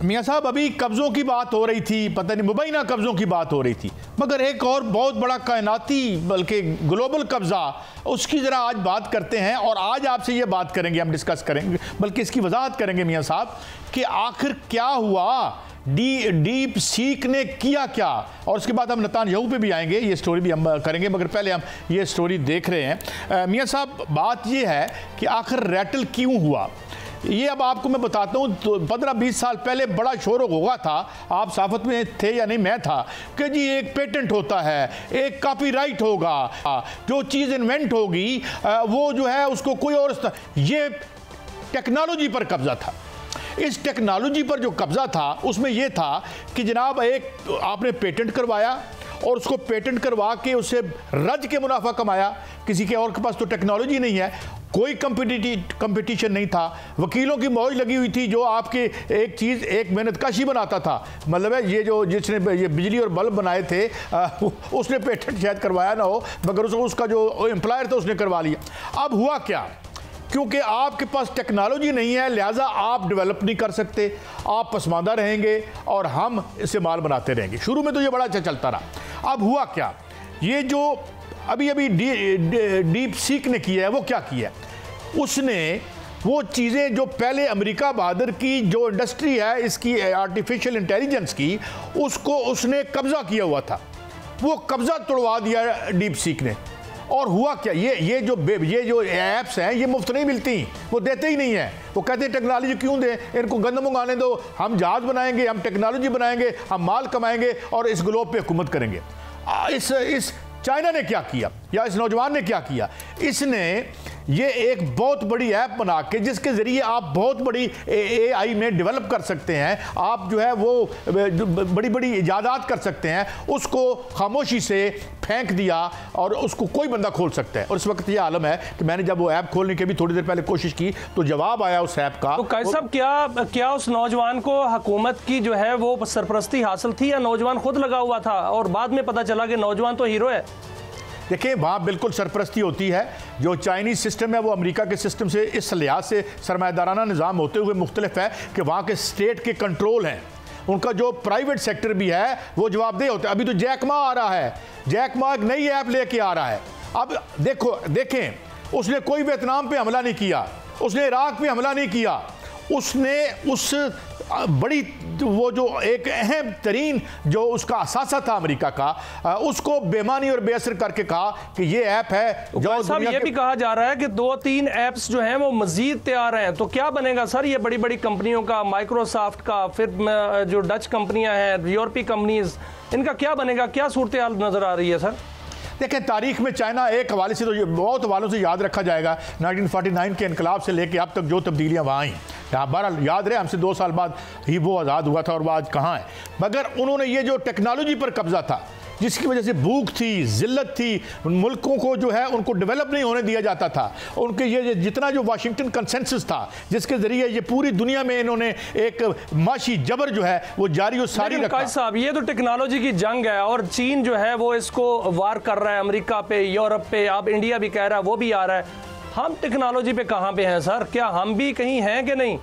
मियाँ साहब, अभी कब्ज़ों की बात हो रही थी, पता नहीं मुबैना कब्ज़ों की बात हो रही थी, मगर एक और बहुत बड़ा कायनाती बल्कि ग्लोबल कब्ज़ा, उसकी ज़रा आज बात करते हैं। और आज आपसे ये बात करेंगे, हम डिस्कस करेंगे, बल्कि इसकी वजाहत करेंगे मियाँ साहब कि आखिर क्या हुआ, डीप सीक ने किया क्या, और उसके बाद हम नेतान्याहू पे भी आएंगे, ये स्टोरी भी हम करेंगे। मगर पहले हम ये स्टोरी देख रहे हैं। मियाँ साहब, बात ये है कि आखिर रैटल क्यों हुआ, ये अब आपको मैं बताता हूँ। तो 15-20 साल पहले बड़ा शोर होगा था, आप साफत में थे या नहीं, मैं था, कि जी एक पेटेंट होता है, एक कॉपीराइट होगा, जो चीज़ इन्वेंट होगी वो जो है उसको कोई और, ये टेक्नोलॉजी पर कब्जा था। इस टेक्नोलॉजी पर जो कब्जा था उसमें यह था कि जनाब एक आपने पेटेंट करवाया और उसको पेटेंट करवा के उससे रज के मुनाफा कमाया। किसी के और के पास तो टेक्नोलॉजी नहीं है, कोई कंपटीशन नहीं था, वकीलों की मौज लगी हुई थी, जो आपके एक चीज़ एक मेहनतकशी बनाता था। मतलब है ये जो जिसने ये बिजली और बल्ब बनाए थे उसने पेटेंट शायद करवाया ना हो, मगर उसका जो एम्प्लॉयर था उसने करवा लिया। अब हुआ क्या, क्योंकि आपके पास टेक्नोलॉजी नहीं है, लिहाजा आप डेवलप नहीं कर सकते, आप पसमानदा रहेंगे और हम इससे माल बनाते रहेंगे। शुरू में तो ये बड़ा अच्छा चलता रहा। अब हुआ क्या, ये जो अभी डीप सीक ने किया है, वो क्या किया है, उसने वो चीज़ें जो पहले अमेरिका बहादुर की जो इंडस्ट्री है इसकी आर्टिफिशियल इंटेलिजेंस की, उसको उसने कब्ज़ा किया हुआ था, वो कब्ज़ा तोड़वा दिया डीप सीक ने। और हुआ क्या, ये जो ऐप्स हैं ये मुफ्त नहीं मिलती, वो देते ही नहीं है। वो कहते हैं टेक्नोलॉजी क्यों दें, इनको गंद मंगाने दो, हम जहाज बनाएंगे, हम टेक्नोलॉजी बनाएंगे, हम माल कमाएंगे और इस ग्लोब पे हुकूमत करेंगे। इस चाइना ने क्या किया, या इस नौजवान ने क्या किया, इसने ये एक बहुत बड़ी ऐप बना के जिसके ज़रिए आप बहुत बड़ी AI में डेवलप कर सकते हैं, आप जो है वो बड़ी बड़ी इजादात कर सकते हैं, उसको खामोशी से फेंक दिया और उसको कोई बंदा खोल सकता है। और इस वक्त ये आलम है कि मैंने जब वो ऐप खोलने की भी थोड़ी देर पहले कोशिश की तो जवाब आया उस ऐप का। तो कैसे साहब, क्या उस नौजवान को हुकूमत की जो है वो सरपरस्ती हासिल थी, या नौजवान खुद लगा हुआ था और बाद में पता चला कि नौजवान तो हीरो है? देखिए, वहाँ बिल्कुल सरपरस्ती होती है। जो चाइनीज़ सिस्टम है वो अमेरिका के सिस्टम से इस लिहाज से सरमायादाराना निज़ाम होते हुए मुख्तलिफ है कि वहाँ के स्टेट के कंट्रोल हैं, उनका जो प्राइवेट सेक्टर भी है वो जवाबदेह होता है। अभी तो जैक मा आ रहा है, जैक मा एक नई ऐप लेके आ रहा है। अब देखें, उसने कोई वियतनाम पे हमला नहीं किया, उसने इराक पे हमला नहीं किया, उसने उस बड़ी वो जो एक अहम तरीन जो उसका असासा था अमेरिका का, उसको बेमानी और बेअसर करके कहा कि ये ऐप है। जो साहब ये भी कहा जा रहा है कि 2-3 ऐप्स जो हैं वो मजीद तैयार हैं, तो क्या बनेगा सर ये बड़ी बड़ी कंपनियों का, माइक्रोसॉफ्ट का, फिर जो डच कंपनियां हैं, यूरोपीय कंपनीज, इनका क्या बनेगा, क्या सूरत हाल नजर आ रही है सर? देखें, तारीख में चाइना एक हवाले से तो ये बहुत हवालों से याद रखा जाएगा, 1949 के इनकलाब से लेके अब तक जो तब्दीलियां वहाँ आई, बहरहाल याद रहे हमसे 2 साल बाद ही वो आज़ाद हुआ था और वो आज कहाँ है। मगर उन्होंने ये जो टेक्नोलॉजी पर कब्जा था, जिसकी वजह से भूख थी, जिल्लत थी, मुल्कों को जो है उनको डेवलप नहीं होने दिया जाता था, उनके ये जितना जो वाशिंगटन कंसेंसस था जिसके ज़रिए ये पूरी दुनिया में इन्होंने एक माशी जबर जो है वो जारी और सारी रखा। साहब ये तो टेक्नोलॉजी की जंग है और चीन जो है वो इसको वार कर रहा है अमेरिका पे, यूरोप पे, अब इंडिया भी कह रहा है, वो भी आ रहा है। हम टेक्नोलॉजी पे कहाँ पे हैं सर, क्या हम भी कहीं हैं कि नहीं?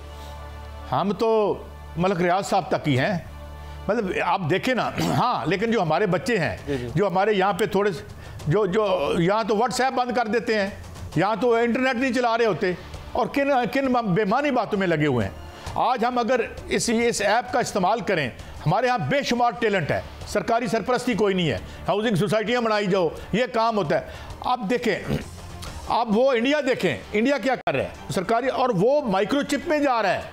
हम तो मलक रियाज साहब तक ही हैं, मतलब आप देखें ना। हाँ, लेकिन जो हमारे बच्चे हैं, जो हमारे यहाँ पे थोड़े जो यहाँ तो व्हाट्सएप बंद कर देते हैं, यहाँ तो इंटरनेट नहीं चला रहे होते और किन बेमानी बातों में लगे हुए हैं। आज हम अगर इस ऐप का इस्तेमाल करें, हमारे यहाँ बेशुमार टैलेंट है, सरकारी सरपरस्ती कोई नहीं है, हाउसिंग सोसाइटियाँ बनाई जाओ, ये काम होता है। आप देखें, आप वो इंडिया देखें, इंडिया क्या कर रहा है सरकारी, और वो माइक्रोचिप में जा रहा है,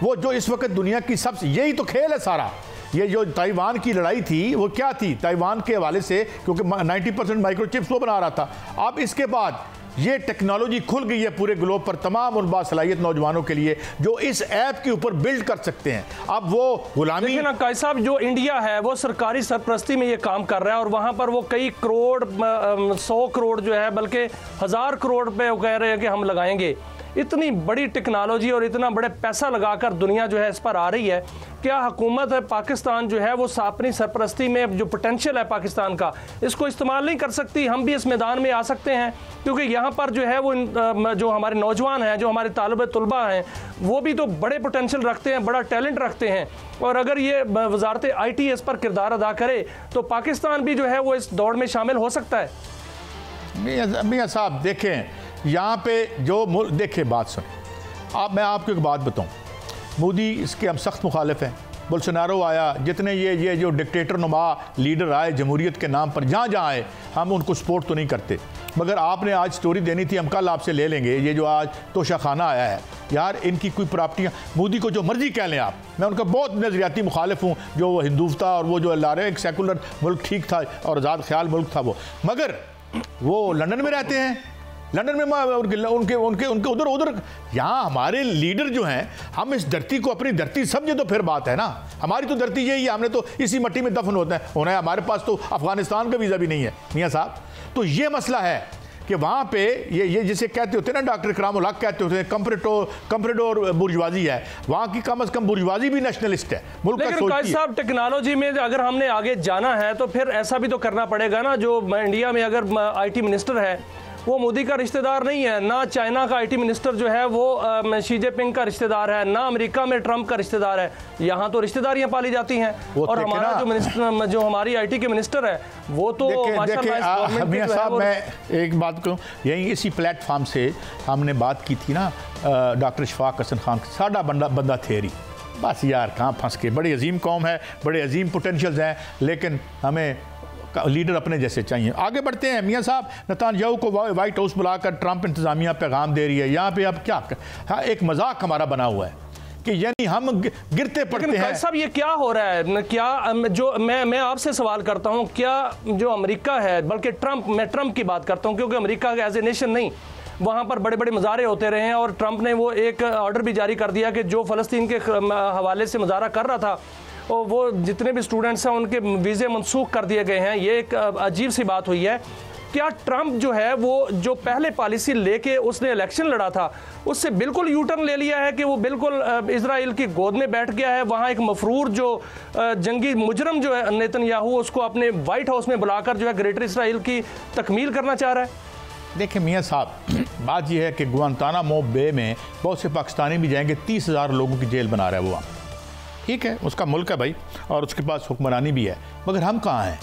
वो जो इस वक्त दुनिया की सबसे, यही तो खेल है सारा। ये जो ताइवान की लड़ाई थी वो क्या थी, ताइवान के हवाले से, क्योंकि 90% माइक्रोचिप्स वो बना रहा था। अब इसके बाद ये टेक्नोलॉजी खुल गई है पूरे ग्लोब पर तमाम उन बासलाहियत नौजवानों के लिए जो इस ऐप के ऊपर बिल्ड कर सकते हैं। अब वो गुलामी ना कायद साहब, जो इंडिया है वो सरकारी सरपरस्ती में ये काम कर रहा है और वहाँ पर वो कई करोड़, 100 करोड़ जो है, बल्कि 1000 करोड़ रुपए कह रहे हैं कि हम लगाएंगे। इतनी बड़ी टेक्नोलॉजी और इतना बड़े पैसा लगाकर दुनिया जो है इस पर आ रही है, क्या हुकूमत है पाकिस्तान जो है वो अपनी सरपरस्ती में जो पोटेंशियल है पाकिस्तान का, इसको इस्तेमाल नहीं कर सकती? हम भी इस मैदान में आ सकते हैं, क्योंकि यहाँ पर जो है वो जो हमारे नौजवान हैं, जो हमारे तालिब-ए-तुलबा हैं, वो भी तो बड़े पोटेंशियल रखते हैं, बड़ा टैलेंट रखते हैं। और अगर ये वजारत IT इस पर किरदार अदा करे तो पाकिस्तान भी जो है वो इस दौड़ में शामिल हो सकता है। मियां साहब देखें, यहाँ पे जो देखें, बात सुने आप, मैं आपको एक बात बताऊँ, मोदी इसके हम सख्त मुखालिफ हैं। बोल्सोनारो आया, जितने ये जो डिक्टेटर नुमा लीडर आए जमहूरियत के नाम पर, जहाँ जहाँ आए हम उनको सपोर्ट तो नहीं करते, मगर आपने आज स्टोरी देनी थी, हम कल आपसे ले लेंगे। ये जो आज तोशा खाना आया है यार, इनकी कोई प्रॉपर्टियाँ, मोदी को जो मर्जी कह लें आप, मैं उनका बहुत नज़रियाती मुखालिफ हूँ, जो वो हिंदू था और वो जो ला रहे एक सेकुलर मुल्क ठीक था और आज़ाद ख्याल मुल्क था वो, मगर वो लंदन में रहते हैं, लंदन में उनके उनके उनके उधर उधर। यहाँ हमारे लीडर जो हैं, हम इस धरती को अपनी धरती समझे तो फिर बात है ना। हमारी तो धरती यही है, हमने तो इसी मिट्टी में दफन होना है। हमारे पास तो अफगानिस्तान का वीज़ा भी नहीं है मियाँ साहब। तो ये मसला है कि वहाँ पे ये जिसे कहते होते हैं ना, डॉक्टर इकरामुल हक कहते होते हैं, कंप्रेडोर बुर्जुआजी है, वहाँ की कम से कम बुर्जुआजी भी नेशनलिस्ट है, मुल्क का सोचती है। लेकिन साहब, टेक्नोलॉजी में अगर हमने आगे जाना है तो फिर ऐसा भी तो करना पड़ेगा ना। जो इंडिया में अगर IT मिनिस्टर है वो मोदी का रिश्तेदार नहीं है, ना चाइना का IT मिनिस्टर जो है वो शी जिनपिंग का रिश्तेदार है, ना अमेरिका में ट्रंप का रिश्तेदार है। यहाँ तो रिश्तेदारियाँ पाली जाती हैं। और हमारा जो मिनिस्टर, जो हमारी IT के मिनिस्टर है वो तो मियां साहब, मैं एक बात कहूँ, यही इसी प्लेटफॉर्म से हमने बात की थी ना डॉक्टर शफाक हसन खान, साडा बंदा थेरी, बस यार कहाँ फंस के। बड़ी अजीम कौम है, बड़े अजीम पोटेंशियल्स हैं, लेकिन हमें लीडर अपने जैसे चाहिए। आगे बढ़ते हैं मियां साहब, नेतन्याहू को वाइट हाउस बुलाकर ट्रंप इंतजामिया पैगाम दे रही है। यहाँ पे अब क्या, हाँ, एक मजाक हमारा बना हुआ है कि यानी हम गिरते पड़ते हैं। साहब ये क्या हो रहा है? क्या जो मैं आपसे सवाल करता हूँ, क्या जो अमेरिका है, बल्कि मैं ट्रंप की बात करता हूँ, क्योंकि अमेरिका एज ए नेशन नहीं, वहाँ पर बड़े बड़े मुजाहरे होते रहे हैं और ट्रंप ने वो एक ऑर्डर भी जारी कर दिया कि जो फ़लस्तीन के हवाले से मुजाहरा कर रहा था और वो जितने भी स्टूडेंट्स हैं उनके वीज़े मनसूख कर दिए गए हैं। ये एक अजीब सी बात हुई है। क्या ट्रंप जो है वो जो पहले पॉलिसी लेके उसने इलेक्शन लड़ा था उससे बिल्कुल यू टर्न ले लिया है कि वो बिल्कुल इजराइल की गोद में बैठ गया है? वहाँ एक मफरूर जो जंगी मुजरम जो है नेतन्याहू, उसको अपने वाइट हाउस में बुलाकर जो है ग्रेटर इसराइल की तकमील करना चाह रहा है। देखिए मियाँ साहब, बात यह है कि गुआंतानामो बे में बहुत से पाकिस्तानी भी जाएंगे, 30,000 लोगों की जेल बना रहा है वो। ठीक है, उसका मुल्क है भाई और उसके पास हुक्मरानी भी है, मगर हम कहाँ हैं?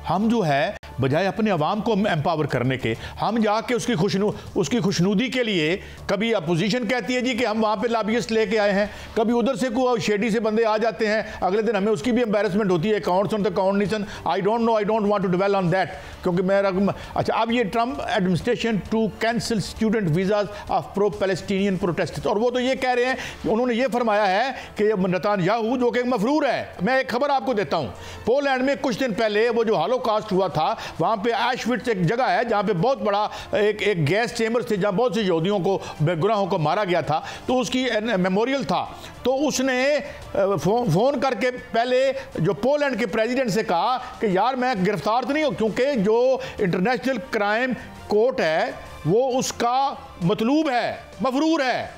हम जो है बजाय अपने अवाम को एम्पावर करने के, हम जाके उसकी खुशनुदी के लिए, कभी अपोजिशन कहती है जी कि हम वहाँ पे लॉबियस्ट लेके आए हैं, कभी उधर से कोई शेडी से बंदे आ जाते हैं, अगले दिन हमें उसकी भी एम्बेरसमेंट होती है, कौन सन तो कौन नहीं सन। I don't know, I don't want to dwell on that, क्योंकि मेरा अच्छा। अब ये Trump administration to cancel student visas of pro Palestinian protest, और वो तो ये कह रहे हैं, उन्होंने ये फरमाया है कि नेतन्याहू जो कि एक मफरूर है। मैं एक खबर आपको देता हूँ, पोलैंड में कुछ दिन पहले वो जो हॉलोकास्ट हुआ था, वहाँ पे ऑश्विट्ज़ एक जगह है जहाँ पे बहुत बड़ा एक गैस चेम्बर थे जहाँ बहुत से यहूदियों को, बेगुनाहों को मारा गया था, तो उसकी मेमोरियल था। तो उसने फ़ोन करके पहले जो पोलैंड के प्रेसिडेंट से कहा कि यार मैं गिरफ्तार तो नहीं हूँ, क्योंकि जो इंटरनेशनल क्राइम कोर्ट है वो उसका मतलूब है, मफरूर है।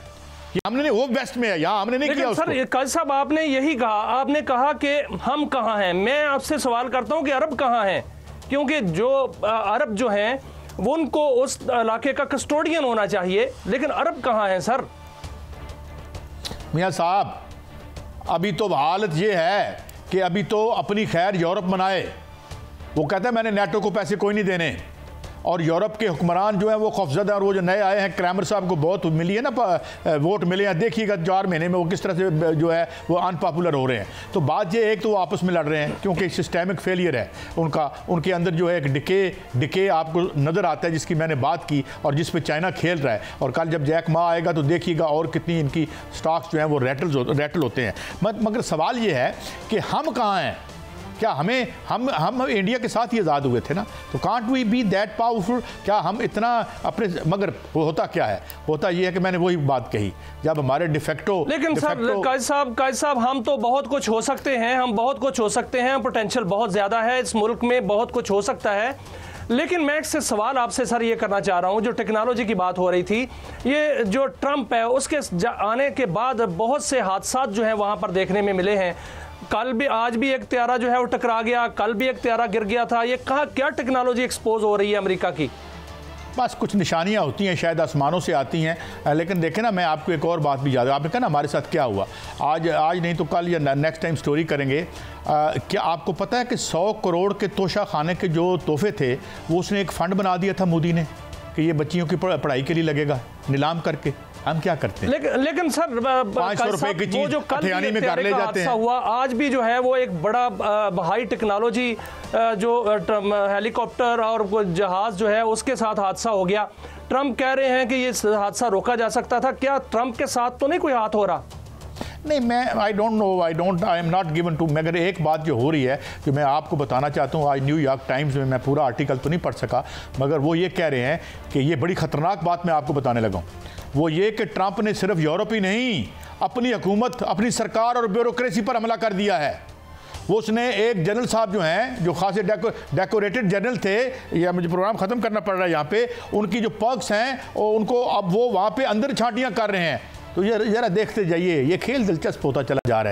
हमने वो वेस्ट में है, यहाँ हमने नहीं किया उसको। सर काजी साहब, आपने यही कहा, आपने कहा कि हम कहाँ हैं। मैं आपसे सवाल करता हूँ कि अरब कहाँ हैं? क्योंकि जो अरब जो हैं वो उनको उस इलाके का कस्टोडियन होना चाहिए, लेकिन अरब कहाँ हैं सर? मियाँ साहब, अभी तो हालत ये है कि अभी तो अपनी खैर यूरोप मनाए। वो कहता है मैंने नेटो को पैसे कोई नहीं देने, और यूरोप के हुक्मरान जो हैं वो खौफजदा, और वो जो नए आए हैं, क्रैमर साहब को बहुत मिली है ना वोट मिले हैं, देखिएगा 4 महीने में वो किस तरह से जो है वो अनपॉपुलर हो रहे हैं। तो बात ये, एक तो वो आपस में लड़ रहे हैं क्योंकि सिस्टेमिक फेलियर है उनका, उनके अंदर जो है एक डिके आपको नज़र आता है, जिसकी मैंने बात की और जिस पर चाइना खेल रहा है। और कल जब जैक मा आएगा तो देखिएगा और कितनी इनकी स्टॉक्स जो हैं वो रैटल होते हैं। मगर सवाल ये है कि हम कहाँ हैं? क्या हम इंडिया के साथ ही आज़ाद हुए थे ना, तो can't we be that powerful? क्या हम इतना अपने, मगर वो होता क्या है, होता ये है कि मैंने वही बात कही, जब हमारे डिफेक्टो। लेकिन सर काजी साहब, हम तो बहुत कुछ हो सकते हैं, हम बहुत कुछ हो सकते हैं, पोटेंशियल बहुत ज़्यादा है, इस मुल्क में बहुत कुछ हो सकता है। लेकिन मैं इससे सवाल आपसे सर ये करना चाह रहा हूं, जो टेक्नोलॉजी की बात हो रही थी, ये जो ट्रंप है उसके आने के बाद बहुत से हादसात जो है वहां पर देखने में मिले हैं। कल भी, आज भी एक त्यारा जो है वो टकरा गया, कल भी एक त्यारा गिर गया था। ये कहाँ क्या टेक्नोलॉजी एक्सपोज हो रही है अमेरिका की? बस कुछ निशानियां होती हैं, शायद आसमानों से आती हैं। लेकिन देखें ना, मैं आपको एक और बात भी याद है, आपने कहा ना हमारे साथ क्या हुआ, आज नहीं तो कल या नेक्स्ट टाइम स्टोरी करेंगे। क्या आपको पता है कि 100 करोड़ के तोशा खाने के जो तोहफे थे वो उसने एक फ़ंड बना दिया था मोदी ने कि ये बच्चियों की पढ़ाई के लिए लगेगा, नीलाम करके। हम क्या करते हैं? लेकिन सर 500 रुपए की चीज जो कल में कर ले जाते हैं। हुआ, आज भी जो है वो एक बड़ा हाई टेक्नोलॉजी जो हेलीकॉप्टर और जहाज जो है उसके साथ हादसा हो गया। ट्रंप कह रहे हैं कि ये हादसा रोका जा सकता था। क्या ट्रंप के साथ तो नहीं कोई हाथ हो रहा? नहीं, मैं I am not given to. मगर एक बात जो हो रही है जो मैं आपको बताना चाहता हूँ, आज न्यूयॉर्क टाइम्स में, मैं पूरा आर्टिकल तो नहीं पढ़ सका, मगर वो ये कह रहे हैं कि ये बड़ी ख़तरनाक बात मैं आपको बताने लगा हूँ। वो ये कि ट्रंप ने सिर्फ यूरोप ही नहीं, अपनी हुकूमत, अपनी सरकार और ब्यूरोक्रेसी पर हमला कर दिया है। वो उसने एक जनरल साहब जो हैं, जो खासे डेकोरेटेड जनरल थे, या मुझे प्रोग्राम ख़त्म करना पड़ रहा है यहाँ पे, उनकी जो पर्क्स हैं उनको अब वो वहाँ पे अंदर छांटियाँ कर रहे हैं। तो ये ज़रा देखते जाइए, ये खेल दिलचस्प होता चला जा रहा है।